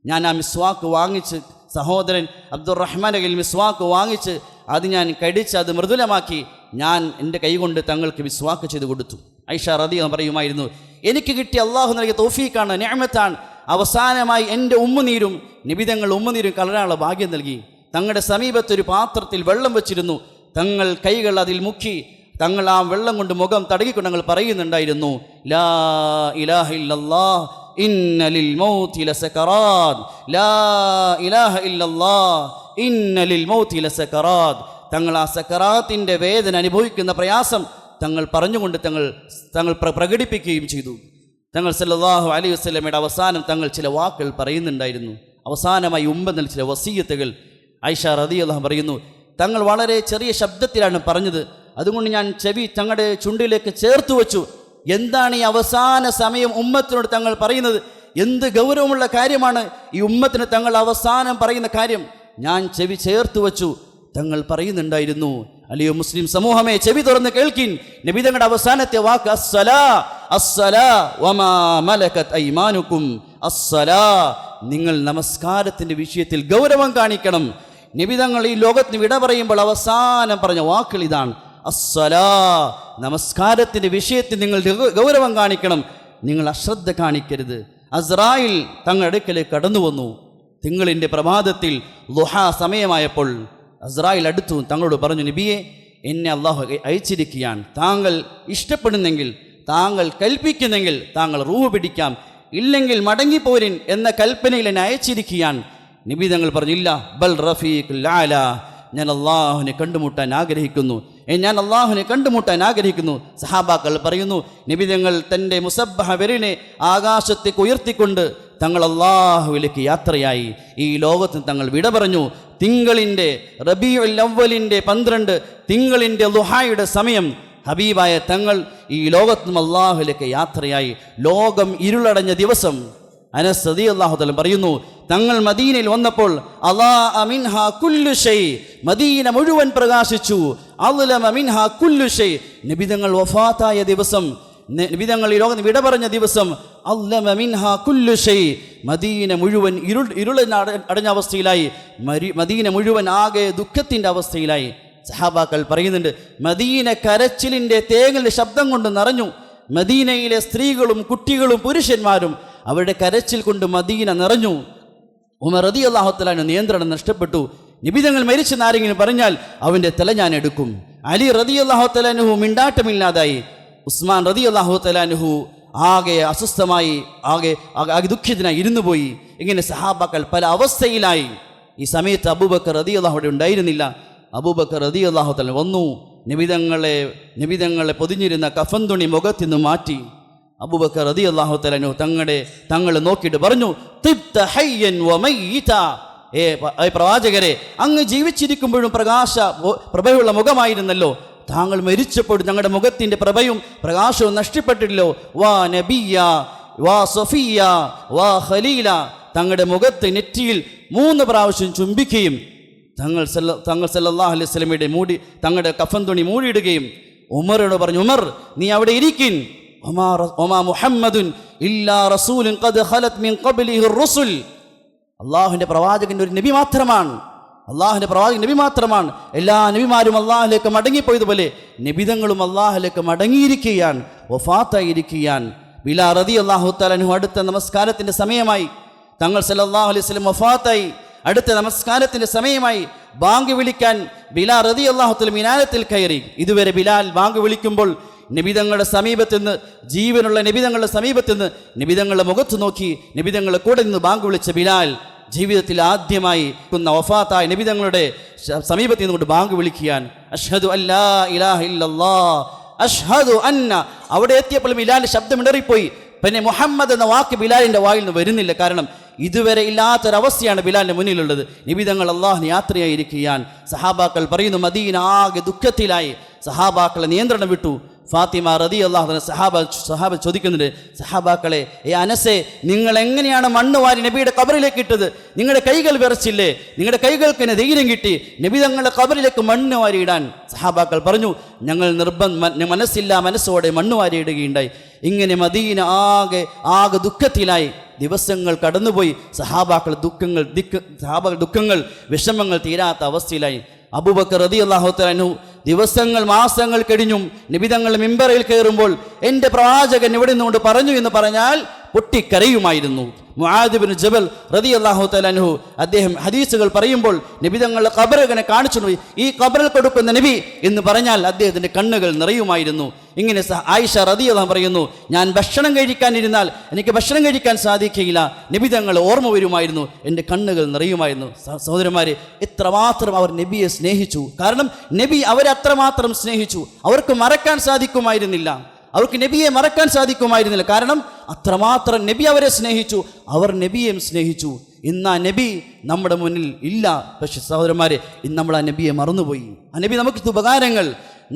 ഞാൻ ആ മിസ്വാക്ക് വാങ്ങിച്ച്, സഹോദരൻ അബ്ദുറഹ്മാൻ്റെ കയ്യിൽ മിസ്വാക്ക് വാങ്ങിച്ച് അത് ഞാൻ കടിച്ച് അത് മൃദുലമാക്കി ഞാൻ എൻ്റെ കൈകൊണ്ട് തങ്ങൾക്ക് മിസ്വാക്ക് ചെയ്ത് കൊടുത്തു. ആയിഷ റളിയല്ലാഹു അൻഹ പറയുമായിരുന്നു, എനിക്ക് കിട്ടിയ അള്ളാഹു നൽകിയ തൗഫീഖാണ്, നിഅമത്താണ്. അവസാനമായി എൻ്റെ ഉമ്മുനീരും നിബിതങ്ങൾ ഉമ്മുനീരും കളരാനുള്ള ഭാഗ്യം നൽകി. തങ്ങളുടെ സമീപത്തൊരു പാത്രത്തിൽ വെള്ളം വെച്ചിരുന്നു. തങ്ങൾ കൈകൾ അതിൽ മുക്കി തങ്ങൾ ആ വെള്ളം കൊണ്ട് മുഖം തടകിക്കൊണ്ട് തങ്ങൾ പറയുന്നുണ്ടായിരുന്നു, ലാ ഇലാഹ ഇല്ലല്ലാഹ് ഇന്ന ലിൽ മൗതി ലസകറാത്, ലാ ഇലാഹ ഇല്ലല്ലാഹ് ഇന്ന ലിൽ മൗതി ലസകറാത്. തങ്ങൾ ആ സക്കറാത്തിൻ്റെ വേദന അനുഭവിക്കുന്ന പ്രയാസം തങ്ങൾ പറഞ്ഞുകൊണ്ട് തങ്ങൾ പ്രകടിപ്പിക്കുകയും ചെയ്തു. തങ്ങൾ സല്ലല്ലാഹു അലൈഹി വസല്ലമയുടെ അവസാനം തങ്ങൾ ചില വാക്കുകൾ പറയുന്നുണ്ടായിരുന്നു. അവസാനമായി ഉമ്മ ചില വസീയത്തുകൾ ആയിഷ റളിയല്ലാഹു അൻഹ പറയുന്നു, തങ്ങൾ വളരെ ചെറിയ ശബ്ദത്തിലാണ് പറഞ്ഞത്. അതുകൊണ്ട് ഞാൻ ചെവി തങ്ങളുടെ ചുണ്ടിലേക്ക് ചേർത്ത് വെച്ചു. എന്താണ് ഈ അവസാന സമയം ഉമ്മത്തിനോട് തങ്ങൾ പറയുന്നത്? എന്ത് ഗൗരവമുള്ള കാര്യമാണ് ഈ ഉമ്മത്തിന് തങ്ങൾ അവസാനം പറയുന്ന കാര്യം. ഞാൻ ചെവി ചേർത്ത് വെച്ചു. തങ്ങൾ പറയുന്നുണ്ടായിരുന്നു, അല്ലയോ മുസ്ലിം സമൂഹമേ, ചെവി തുറന്ന് കേൾക്കിൻ. നബി തങ്ങളുടെ അവസാനത്തെ വാക്ക് അസ്സലാ അസ്സലാ വമാ മലകത് ഐമാനുക്കും. അസ്സലാ, നിങ്ങൾ നമസ്കാരത്തിൻ്റെ വിഷയത്തിൽ ഗൗരവം കാണിക്കണം. നബി തങ്ങൾ ഈ ലോകത്തിന് വിട പറയുമ്പോൾ അവസാനം പറഞ്ഞ വാക്കുകൾ ഇതാണ്, അസ്സലാ, നമസ്കാരത്തിൻ്റെ വിഷയത്തിൽ നിങ്ങൾ ഗൗരവം കാണിക്കണം, നിങ്ങൾ അശ്രദ്ധ കാണിക്കരുത്. അസ്രായിൽ തങ്ങളുടെ അടുക്കലേക്ക് കടന്നു വന്നു. തിങ്കളിൻ്റെ പ്രഭാതത്തിൽ ളുഹാ സമയമായപ്പോൾ അസ്രായിൽ അടുത്തു തങ്ങളോട് പറഞ്ഞു, നബിയെ, എന്നെ അള്ളാഹു അയച്ചിരിക്കുകയാണ്. താങ്കൾ ഇഷ്ടപ്പെടുന്നെങ്കിൽ, താങ്കൾ കൽപ്പിക്കുന്നെങ്കിൽ താങ്കൾ റൂഹ് പിടിക്കാം, ഇല്ലെങ്കിൽ മടങ്ങിപ്പോരിൻ എന്ന കൽപ്പനയിൽ എന്നെ അയച്ചിരിക്കുകയാണ്. നബി തങ്ങൾ പറഞ്ഞില്ല, ബൽ റഫീഖുൽ ആല, ഞാൻ അള്ളാഹുവിനെ കണ്ടുമുട്ടാൻ ആഗ്രഹിക്കുന്നു, ഞാൻ അള്ളാഹുവിനെ കണ്ടുമുട്ടാൻ ആഗ്രഹിക്കുന്നു. സഹാബാക്കൾ പറയുന്നു, നബി തങ്ങൾ തൻ്റെ മുസബ്ബഹ വിരലിനെ ആകാശത്തേക്ക് ഉയർത്തിക്കൊണ്ട് തങ്ങൾ അള്ളാഹുവിലേക്ക് യാത്രയായി. ഈ ലോകത്ത് തങ്ങൾ വിട പറഞ്ഞു. തിങ്കളിൻ്റെ റബീഉൽ അവ്വലിൻ്റെ 12 തിങ്കളിൻ്റെ ളുഹായുടെ സമയം ഹബീബായ തങ്ങൾ ഈ ലോകത്തും അള്ളാഹുവിലേക്ക് യാത്രയായി. ലോകം ഇരുളടഞ്ഞ ദിവസം അനസ് റളിയല്ലാഹു തആല പറയുന്നു, തങ്ങൾ മദീനയിൽ വന്നപ്പോൾ അളാഅ മിൻഹാ കുല്ലു ഷൈ, മദീന മുഴുവൻ പ്രകാശിച്ചു. അളലമ മിൻഹാ കുല്ലു ഷൈ, നബി തങ്ങൾ വഫാത്തായ ദിവസം, നബി തങ്ങൾ ഈ ലോകത്ത് വിട പറഞ്ഞ ദിവസം, അളലമ മിൻഹാ കുല്ലു ഷൈ, മദീന മുഴുവൻ അടഞ്ഞ അവസ്ഥയിലായി. മദീന മുഴുവൻ ആകെ ദുഃഖത്തിൻ്റെ അവസ്ഥയിലായി. സഹാബാക്കൾ പറയുന്നുണ്ട്, മദീന കരച്ചിലിൻ്റെ തേങ്ങലിൻ്റെ ശബ്ദം കൊണ്ട് നിറഞ്ഞു. മദീനയിലെ സ്ത്രീകളും കുട്ടികളും പുരുഷന്മാരും അവരുടെ കരച്ചിൽ കൊണ്ട് മദീന നിറഞ്ഞു. ഉമർ റളിയല്ലാഹു തആല നിയന്ത്രണം നഷ്ടപ്പെട്ടു. നബി തങ്ങൾ മരിച്ചെന്ന് ആരെങ്കിലും പറഞ്ഞാൽ അവൻ്റെ തല ഞാൻ എടുക്കും. അലി റളിയല്ലാഹു തആല അൻഹു മിണ്ടാട്ടമില്ലാതായി. ഉസ്മാൻ റളിയല്ലാഹു തആല അൻഹു ആകെ അസ്വസ്ഥമായി, ആകെ ദുഃഖിതനായി ഇരുന്നു പോയി. ഇങ്ങനെ സഹാബാക്കൾ പല അവസ്ഥയിലായി. ഈ സമയത്ത് അബൂബക്കർ റളിയല്ലാഹു അവിടെ ഉണ്ടായിരുന്നില്ല. അബൂബക്കർ റളിയല്ലാഹു തആല വന്നു. നബിതങ്ങളെ പൊതിഞ്ഞിരുന്ന കഫൻ തുണി മുഖത്ത് നിന്ന് മാറ്റി. അബൂബക്കർ റളിയല്ലാഹു തആല തങ്ങളെ നോക്കിയിട്ട് പറഞ്ഞു, തിബ്ത ഹയ്യൻ വമയ്യിത, പ്രവാചകരെ, അങ്ങ് ജീവിച്ചിരിക്കുമ്പോഴും പ്രഭയുള്ള മുഖമായിരുന്നല്ലോ, താങ്കൾ മരിച്ചപ്പോൾ ഞങ്ങളുടെ മുഖത്തിൻ്റെ പ്രഭയും പ്രകാശവും നഷ്ടപ്പെട്ടില്ലല്ലോ. വാ നബിയ വാ സഫിയ വാ ഖലീല, തങ്ങളുടെ മുഖത്ത് നെറ്റിയിൽ 3 പ്രാവശ്യം ചുംബിക്കുകയും തങ്ങൾ സല്ലല്ലാഹു അലൈഹി വസല്ലമയുടെ തങ്ങളുടെ കഫൻ തുണി മൂടിയിടുകയും ഉമറോട് പറഞ്ഞു, ഉമർ, നീ അവിടെ ഇരിക്കിൻ. ഒമാ മുഹമ്മദുൻ ഇല്ലാ റസൂലുൻ ഖദ് ഖലത് മിൻ ഖബ്ലിഹി റുസുൽ, അള്ളാഹുവിൻ്റെ പ്രവാചകൻ്റെ ഒരു നബി മാത്രമാണ്. അള്ളാഹുവിൻ്റെ പ്രവാചകൻ നബി മാത്രമാണ്. എല്ലാ നബിമാരും അള്ളാഹിലേക്ക് മടങ്ങിപ്പോയതുപോലെ നബിതങ്ങളും അള്ളാഹിലേക്ക് മടങ്ങിയിരിക്കുകയാണ്, വഫാത്തായിരിക്കുകയാണ്. ബിലാൽ റളിയല്ലാഹു തആല അൻഹു അടുത്ത നമസ്കാരത്തിൻ്റെ സമയമായി. തങ്ങൾ സല്ലല്ലാഹു അലൈഹി വസല്ലം വഫാത്തായി. അടുത്ത നമസ്കാരത്തിൻ്റെ സമയമായി. ബാങ്ക് വിളിക്കാൻ ബിലാൽ റളിയല്ലാഹു തആല മിനാരത്തിൽ കയറി. ഇതുവരെ ബിലാൽ ബാങ്ക് വിളിക്കുമ്പോൾ നബിതങ്ങളുടെ സമീപത്ത് നിന്ന്, ജീവനുള്ള നബിതങ്ങളുടെ സമീപത്ത് നിന്ന് നബിതങ്ങളുടെ മുഖത്ത് നോക്കി നബിതങ്ങളുടെ കൂടെ നിന്ന് ബാങ്ക് വിളിച്ച ബിലാൽ ജീവിതത്തിൽ ആദ്യമായി വഫാത്തായ നബിതങ്ങളുടെ സമീപത്ത് നിന്നുകൊണ്ട് ബാങ്ക് വിളിക്കാൻ, അഷ്ഹദു അല്ലാ ഇലാഹ ഇല്ലല്ലാഹ് അഷ്ഹദു അന്ന. അവിടെ എത്തിയപ്പോൾ ബിലാലിന്റെ ശബ്ദം ഇടറിപ്പോയി. പിന്നെ മുഹമ്മദ് എന്ന വാക്ക് ബിലാലിൻ്റെ വായിൽ നിന്ന് വരുന്നില്ല. കാരണം ഇതുവരെ ഇല്ലാത്തൊരവസ്ഥയാണ് ബിലാലിൻ്റെ മുന്നിലുള്ളത്. നിബിതങ്ങൾ അള്ളാഹുവിന് യാത്രയായിരിക്കുകയാണ്. സഹാബാക്കൾ പറയുന്നു, മദീന ആകെ ദുഃഖത്തിലായി. സഹാബാക്കളെ നിയന്ത്രണം വിട്ടു. ഫാത്തിമ റളിയല്ലാഹു അൻഹ സഹാബ ചോദിക്കുന്നുണ്ട്, സഹാബാക്കളെ, അനസേ, നിങ്ങൾ എങ്ങനെയാണ് മണ്ണ് വാരി നബിയുടെ ഖബറിലേക്ക് ഇട്ടത്? നിങ്ങളുടെ കൈകൾ വിറച്ചില്ലേ? നിങ്ങളുടെ കൈകൾക്ക് തന്നെ ധൈര്യം കിട്ടി നബി തങ്ങളുടെ ഖബറിലേക്ക് മണ്ണ് വാരി ഇടാൻ? സഹാബാക്കൾ പറഞ്ഞു, ഞങ്ങൾ മനസ്സോടെ മണ്ണ് വാരി ഇടുകയുണ്ടായി. ഇങ്ങനെ മദീന ആകെ ദുഃഖത്തിലായി. ദിവസങ്ങൾ കടന്നുപോയി. സഹാബാക്കൾ ദുഃഖങ്ങൾ വിഷമങ്ങൾ തീരാത്ത അവസ്ഥയിലായി. അബൂബക്കർ റളിയല്ലാഹു തആല അൻഹു ദിവസങ്ങൾ മാസങ്ങൾ കഴിഞ്ഞും നബിതങ്ങൾ മിമ്പറിൽ കയറുമ്പോൾ എൻ്റെ പ്രവാചകൻ ഇവിടെ നിന്നുകൊണ്ട് പറഞ്ഞു എന്ന് പറഞ്ഞാൽ പൊട്ടിക്കരയുമായിരുന്നു. മുആദ് ഇബ്നു ജബൽ റളിയല്ലാഹു തആല അൻഹു അദ്ദേഹം ഹദീസുകൾ പറയുമ്പോൾ നബിതങ്ങളുടെ ഖബറിനെ കാണിച്ചു, ഈ ഖബറിൽ കൊടുക്കുന്ന നബി എന്ന് പറഞ്ഞാൽ അദ്ദേഹത്തിൻ്റെ കണ്ണുകൾ നിറയുമായിരുന്നു. ഇങ്ങനെ ആയിഷ റളിയല്ലാഹു പറയുന്നു, ഞാൻ ഭക്ഷണം കഴിക്കാനിരുന്നാൽ എനിക്ക് ഭക്ഷണം കഴിക്കാൻ സാധിക്കുകയില്ല, നബിതങ്ങൾ ഓർമ്മ വരുമായിരുന്നു, എൻ്റെ കണ്ണുകൾ നിറയുമായിരുന്നു. സഹോദരന്മാരെ, എത്രമാത്രം അവർ നബിയെ സ്നേഹിച്ചു. കാരണം നബി അവരെ അത്രമാത്രം സ്നേഹിച്ചു. അവർക്ക് മറക്കാൻ സാധിക്കുമായിരുന്നില്ല. അവർക്ക് നബിയെ മറക്കാൻ സാധിക്കുമായിരുന്നില്ല. കാരണം അത്രമാത്രം നബി അവരെ സ്നേഹിച്ചു, അവർ നബിയെയും സ്നേഹിച്ചു. ഇന്ന് ആ നബി നമ്മുടെ മുന്നിൽ ഇല്ല. പക്ഷെ സഹോദരന്മാരെ, ഇന്ന് നമ്മൾ ആ നബിയെ മറന്നുപോയി. ആ നബി നമുക്ക് ഉപകാരങ്ങൾ,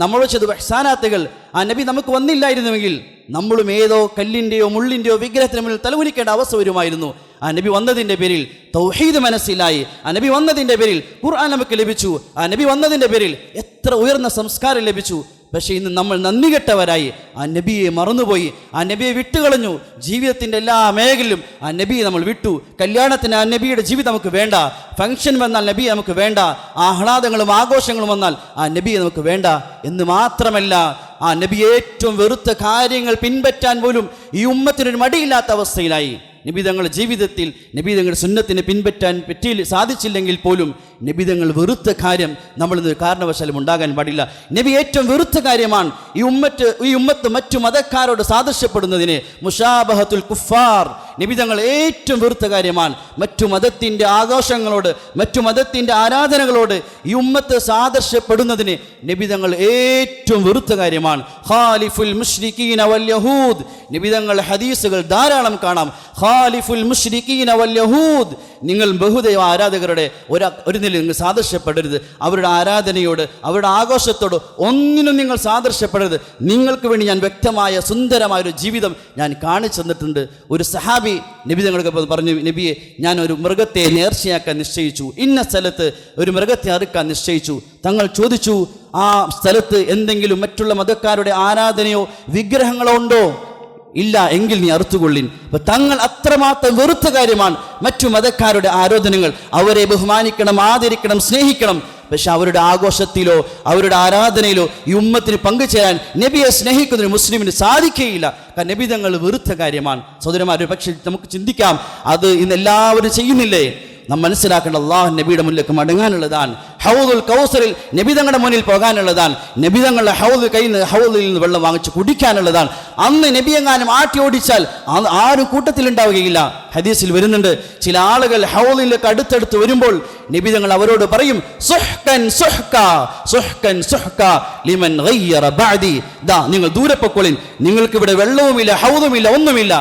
നമ്മൾ ചെയ്ത ഇഹ്സാനാത്തുകൾ ആ നബി നമുക്ക് വന്നില്ലായിരുന്നുവെങ്കിൽ നമ്മളും ഏതോ കല്ലിൻ്റെയോ മുള്ളിൻ്റെയോ വിഗ്രഹത്തിന് മുന്നിൽ തലകുനിക്കേണ്ട അവസ്ഥ വരുമായിരുന്നു. ആ നബി വന്നതിൻ്റെ പേരിൽ തൗഹീദ് മനസ്സിലായി. ആ നബി വന്നതിൻ്റെ പേരിൽ ഖുർആൻ നമുക്ക് ലഭിച്ചു. ആ നബി വന്നതിൻ്റെ പേരിൽ എത്ര ഉയർന്ന സംസ്കാരം ലഭിച്ചു. പക്ഷേ ഇന്ന് നമ്മൾ നന്ദി കെട്ടവരായി ആ നബിയെ മറന്നുപോയി, ആ നബിയെ വിട്ടുകളഞ്ഞു. ജീവിതത്തിൻ്റെ എല്ലാ മേഖലയിലും ആ നബിയെ നമ്മൾ വിട്ടു. കല്യാണത്തിന് ആ നബിയുടെ ജീവിതം നമുക്ക് വേണ്ട, ഫംഗ്ഷൻ വന്നാൽ നബിയെ നമുക്ക് വേണ്ട, ആഹ്ലാദങ്ങളും ആഘോഷങ്ങളും വന്നാൽ ആ നബിയെ നമുക്ക് വേണ്ട എന്ന് മാത്രമല്ല, ആ നബി ഏറ്റവും വെറുത്ത കാര്യങ്ങൾ പിൻപറ്റാൻ പോലും ഈ ഉമ്മത്തിനൊരു മടിയില്ലാത്ത അവസ്ഥയിലായി. നബി തങ്ങളുടെ ജീവിതത്തിൽ നബി തങ്ങളുടെ സുന്നത്തിനെ പിൻപറ്റാൻ സാധിച്ചില്ലെങ്കിൽ പോലും നബി തങ്ങൾ വെറുത്ത കാര്യം നമ്മളിന്ന് കാരണവശാലും ഉണ്ടാകാൻ പാടില്ല. നബി ഏറ്റവും വെറുത്ത കാര്യമാണ് ഈ ഉമ്മത്ത് മറ്റു മതക്കാരോട് സാദൃശ്യപ്പെടുന്നതിന്. മുഷാബഹത്തുൽ കുഫാർ നബി തങ്ങൾ ഏറ്റവും വെറുത്ത കാര്യമാണ്. മറ്റു മതത്തിൻ്റെ ആഘോഷങ്ങളോട്, മറ്റു മതത്തിൻ്റെ ആരാധനകളോട് ഈ ഉമ്മത്ത് സാദൃശ്യപ്പെടുന്നതിന് നബി തങ്ങൾ ഏറ്റവും വെറുത്ത കാര്യമാണ്. ഖാലിഫുൽ മുശ്രിക്കീന വൽ യഹൂദ്, നബി തങ്ങൾ ഹദീസുകൾ ധാരാളം കാണാം. ഖാലിഫുൽ മുശ്രിക്കീന വൽ യഹൂദ്, നിങ്ങൾ ബഹുദൈവ ആരാധകരുടെ ഒരു നില നിങ്ങൾ സാദൃശ്യപ്പെടരുത്. അവരുടെ ആരാധനയോട്, അവരുടെ ആഘോഷത്തോട് ഒന്നിനും നിങ്ങൾ സാദൃശ്യപ്പെടരുത്. നിങ്ങൾക്ക് വേണ്ടി ഞാൻ വ്യക്തമായ സുന്ദരമായൊരു ജീവിതം ഞാൻ കാണിച്ചു തന്നിട്ടുണ്ട്. ഒരു സഹാബി നബി തങ്ങൾക്ക് പറഞ്ഞു, നബിയെ, ഞാൻ ഒരു മൃഗത്തെ നേർച്ചയാക്കാൻ നിശ്ചയിച്ചു, ഇന്ന സ്ഥലത്ത് ഒരു മൃഗത്തെ അറുക്കാൻ നിശ്ചയിച്ചു. തങ്ങൾ ചോദിച്ചു, ആ സ്ഥലത്ത് എന്തെങ്കിലും മറ്റുള്ള മതക്കാരുടെ ആരാധനയോ വിഗ്രഹങ്ങളോ ഉണ്ടോ? ഇല്ല, എങ്കിൽ നീ അറുത്തുകൊള്ളിൻ. അപ്പൊ തങ്ങൾ അത്രമാത്രം വെറുത്ത കാര്യമാണ് മറ്റു മതക്കാരുടെ ആരാധനകൾ. അവരെ ബഹുമാനിക്കണം, ആദരിക്കണം, സ്നേഹിക്കണം. പക്ഷെ അവരുടെ ആഘോഷത്തിലോ അവരുടെ ആരാധനയിലോ ഈ ഉമ്മത്തിന് പങ്കുചേരാൻ നബിയെ സ്നേഹിക്കുന്നതിന് മുസ്ലിമിന് സാധിക്കുകയില്ല. കാരണം നബി തങ്ങൾ വെറുത്ത കാര്യമാണ്. സഹോദരന്മാരെ, പക്ഷെ നമുക്ക് ചിന്തിക്കാം, അത് ഇന്ന് എല്ലാവരും ചെയ്യുന്നില്ലേ? നാം മനസ്സിലാക്കേണ്ട, അല്ലാഹു നബിയുടെ മുന്നിലേക്ക് മടങ്ങാനുള്ളതാണ്. ഹൗദുൽ കൗസറിൽ നബി തങ്ങളുടെ മുന്നിൽ പോകാനുള്ളതാണ്. നബി തങ്ങളുടെ ഹൗദിൽ നിന്ന് വെള്ളം വാങ്ങിച്ച് കുടിക്കാനുള്ളതാണ്. അന്ന് നബി എങ്ങാനും ആട്ടി ഓടിച്ചാൽ ആരും കൂട്ടത്തിലുണ്ടാവുകയില്ല. ഹദീസിൽ വരുന്നുണ്ട്, ചില ആളുകൾ ഹൗദിലേക്ക് അടുത്തടുത്ത് വരുമ്പോൾ നബി തങ്ങൾ അവരോട് പറയും, സുഹ്കൻ സുഹ്കാ, സുഹ്കൻ സുഹ്കാ ലിമൻ ഗയ്യറ ബഅദി. ദാ, നിങ്ങൾ ദൂരെ പൊക്കോളിൻ, നിങ്ങൾക്ക് ഇവിടെ വെള്ളവുമില്ല, ഹൗദുമില്ല, ഒന്നുമില്ല.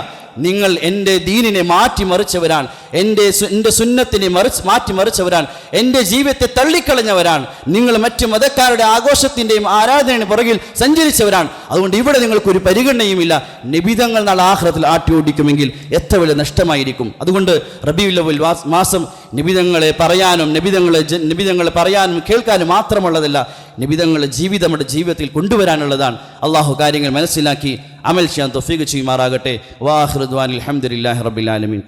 നിങ്ങൾ എൻ്റെ ദീനിനെ മാറ്റിമറിച്ചവരാണ്, എൻ്റെ സുന്നത്തിനെ മാറ്റിമറിച്ചവരാണ്, എൻ്റെ ജീവിതത്തെ തള്ളിക്കളഞ്ഞവരാണ്. നിങ്ങൾ മറ്റു മതക്കാരുടെ ആഘോഷത്തിൻ്റെയും ആരാധനയുടെ പുറകിൽ സഞ്ചരിച്ചവരാണ്. അതുകൊണ്ട് ഇവിടെ നിങ്ങൾക്കൊരു പരിഗണനയുമില്ല. നബിതങ്ങൾ നാളെ ആഖിറത്തിൽ ആട്ടി ഓടിക്കുമെങ്കിൽ എത്ര വലിയ നഷ്ടമായിരിക്കും. അതുകൊണ്ട് റബീഉൽ അവ്വൽ മാസം നബിതങ്ങളെ പറയാനും നബിതങ്ങളെ പറയാനും കേൾക്കാനും മാത്രമുള്ളതല്ല, നബിതങ്ങളുടെ ജീവിതം നമ്മുടെ ജീവിതത്തിൽ കൊണ്ടുവരാനുള്ളതാണ്. അള്ളാഹു കാര്യങ്ങൾ മനസ്സിലാക്കി അമൽ ചെയ്യാൻ തൗഫീഖ് ചെയ്യുമാറാകട്ടെ. വാഹിറു ദുആനിൽ ഹംദുലില്ലാഹി റബ്ബിൽ ആലമീൻ.